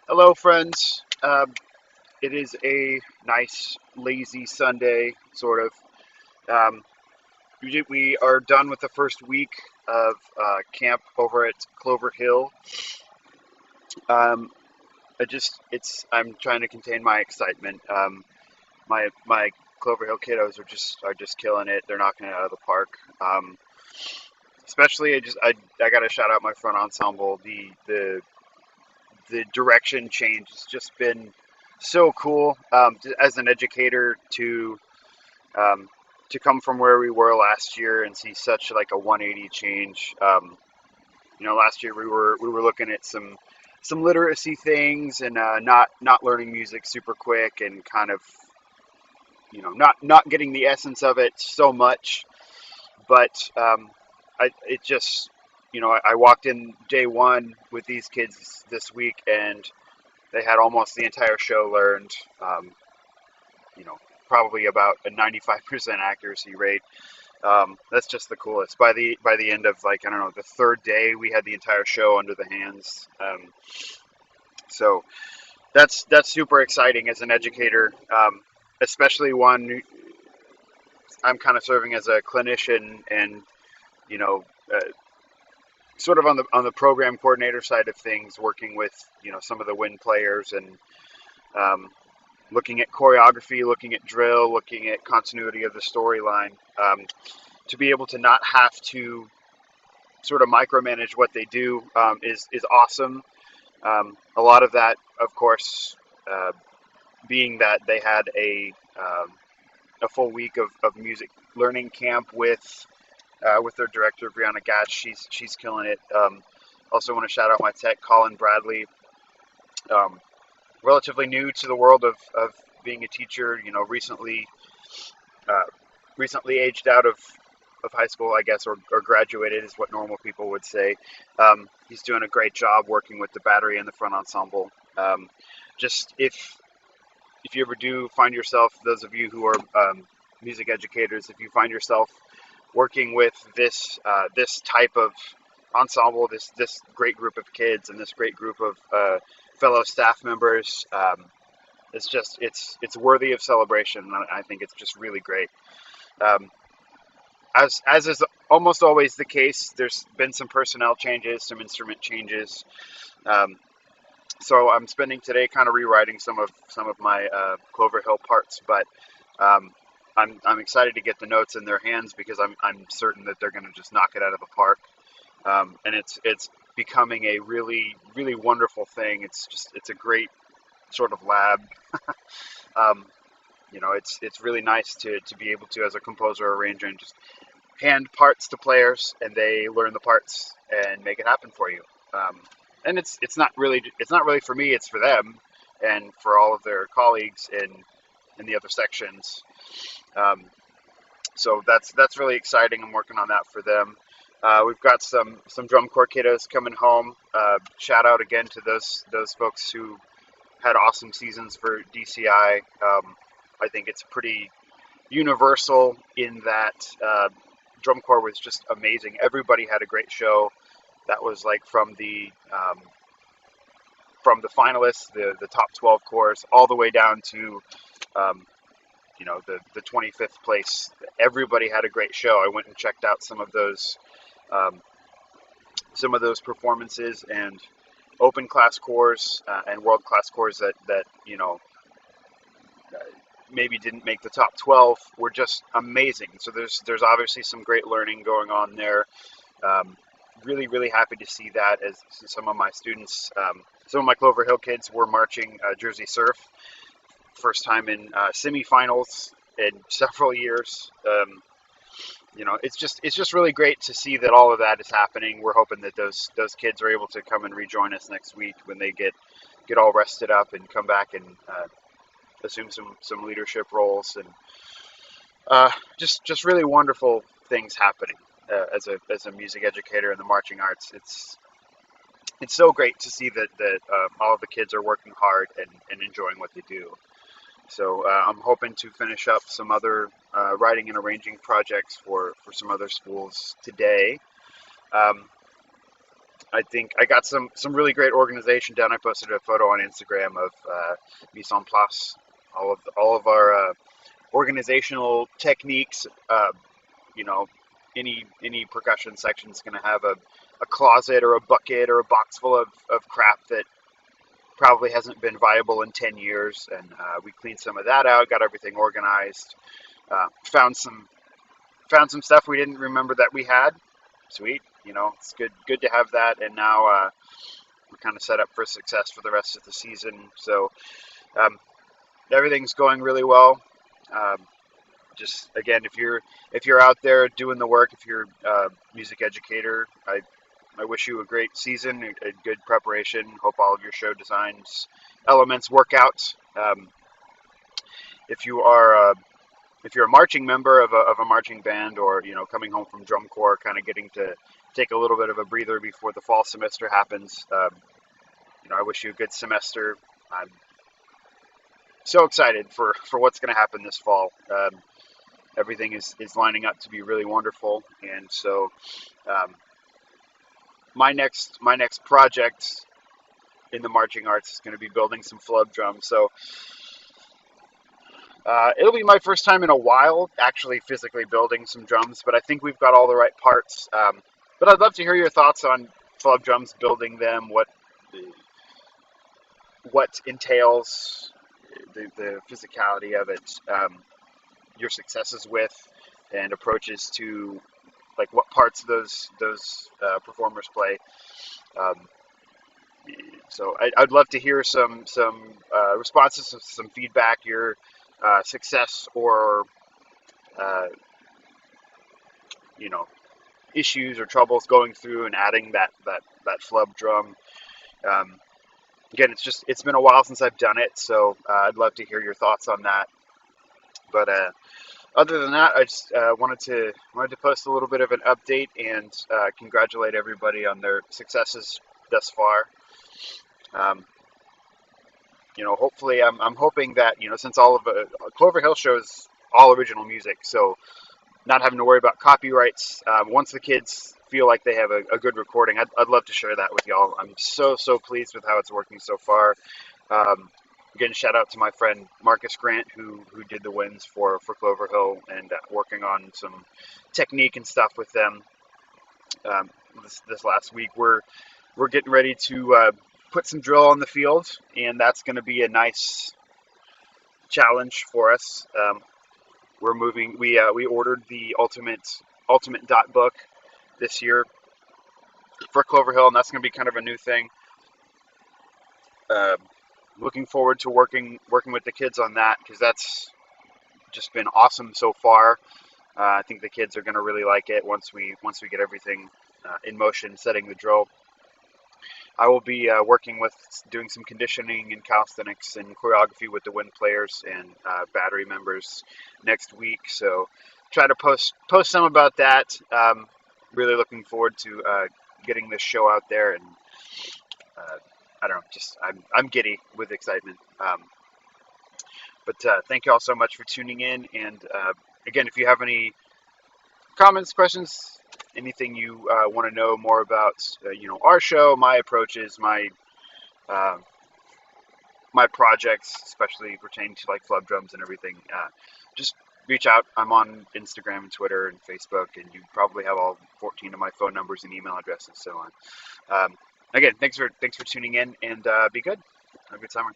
Hello, friends. It is a nice, lazy Sunday, sort of. Um, we are done with the first week of camp over at Clover Hill. Um, I'm trying to contain my excitement. My Clover Hill kiddos are just killing it. They're knocking it out of the park. Especially, I got to shout out my front ensemble. The direction change has just been so cool as an educator um, to come from where we were last year and see such like a 180 change. Last year we were looking at some literacy things and not learning music super quick and kind of not getting the essence of it so much. But it just I walked in day one with these kids this week and they had almost the entire show learned. Um, you know, Probably about a 95% accuracy rate. That's just the coolest. By the end of like I don't know the third day, we had the entire show under the hands. So that's super exciting as an educator, especially one I'm kind of serving as a clinician and you know uh, sort of on the program coordinator side of things, working with some of the wind players and um, looking at choreography, looking at drill, looking at continuity of the storyline. To be able to not have to sort of micromanage what they do is awesome. A lot of that, of course, uh, being that they had a full week of music learning camp with their director Brianna Gatch. She's killing it. Also want to shout out my tech Colin Bradley. Um, Relatively new to the world of being a teacher. Uh, recently aged out of high school, I guess, or graduated is what normal people would say. He's doing a great job working with the battery and the front ensemble. Just if you ever do find yourself, those of you who are music educators, if you find yourself working with this type of ensemble, this great group of kids and this great group of fellow staff members, it's worthy of celebration. I think it's just really great. Um, as is almost always the case, there's been some personnel changes, some instrument changes. Um, so I'm spending today kind of rewriting some of my Clover Hill parts, but um, I'm excited to get the notes in their hands because I'm certain that they're going to just knock it out of the park. And it's becoming a really really wonderful thing. It's a great sort of lab. um, it's really nice to be able to, as a composer or arranger, and just hand parts to players and they learn the parts and make it happen for you. And it's not really for me, it's for them and for all of their colleagues in the other sections. um, so that's really exciting. I'm working on that for them. We've got some drum corps kiddos coming home. Shout out again to those folks who had awesome seasons for DCI. I think it's pretty universal in that drum corps was just amazing. Everybody had a great show. That was like from the finalists, the top 12 corps, all the way down to um, the 25th place. Everybody had a great show. I went and checked out um, some of those performances, and open class corps and world class corps that maybe didn't make the top 12 were just amazing. So there's obviously some great learning going on there. Um, Really really happy to see that as some of my Clover Hill kids were marching Jersey Surf, first time in semifinals in several years. It's just really great to see that all of that is happening. We're hoping that those kids are able to come and rejoin us next week when they get all rested up and come back and assume some leadership roles, and just really wonderful things happening as a music educator in the marching arts. It's so great to see that all of the kids are working hard and enjoying what they do. So I'm hoping to finish up some other writing and arranging projects for some other schools today. Um, I think I got some really great organization done. I posted a photo on Instagram of mise en place, all of our organizational techniques. You know, any percussion section is going to have a closet or a bucket or a box full of crap that probably hasn't been viable in 10 years, and we cleaned some of that out, got everything organized, found some stuff we didn't remember that we had. Sweet, it's good to have that, and now we're kind of set up for success for the rest of the season. So um, everything's going really well. Um, just again, if you're out there doing the work, if you're a music educator, I wish you a great season, a good preparation. Hope all of your show designs elements work out. If you are if you're a marching member of a marching band, or coming home from drum corps, kind of getting to take a little bit of a breather before the fall semester happens, I wish you a good semester. I'm so excited for what's going to happen this fall. Everything is lining up to be really wonderful, and so um, my next project in the marching arts is going to be building some flub drums. So it'll be my first time in a while actually physically building some drums, but I think we've got all the right parts. But I'd love to hear your thoughts on flub drums, building them, what entails the physicality of it, your successes with, and approaches to like what parts those performers play. Um, so I'd love to hear some responses, some feedback, your success or uh, you know issues or troubles going through and adding that flub drum. Um, Again, it's been a while since I've done it, so I'd love to hear your thoughts on that. But other than that, I just wanted to post a little bit of an update and congratulate everybody on their successes thus far. Um, Hopefully, I'm hoping that since all of Clover Hill shows all original music, so not having to worry about copyrights. Once the kids feel like they have a good recording, I'd love to share that with y'all. I'm so pleased with how it's working so far. Um, Again, shout out to my friend Marcus Grant, who did the winds for Clover Hill, and working on some technique and stuff with them. This last week, we're getting ready to put some drill on the field, and that's going to be a nice challenge for us. We're moving. We ordered the ultimate dot book this year for Clover Hill, and that's going to be kind of a new thing. Uh, Looking forward to working with the kids on that, because that's just been awesome so far. I think the kids are going to really like it once we get everything in motion, setting the drill. I will be working with doing some conditioning and calisthenics and choreography with the wind players and battery members next week. So try to post some about that. Really looking forward to getting this show out there, and I don't know, just I'm giddy with excitement. But thank you all so much for tuning in. And again, if you have any comments, questions, anything you want to know more about, our show, my approaches, uh, my projects, especially pertaining to like flub drums and everything, just reach out. I'm on Instagram and Twitter and Facebook, and you probably have all 14 of my phone numbers and email addresses. So on. Again, thanks for tuning in, and be good. Have a good summer.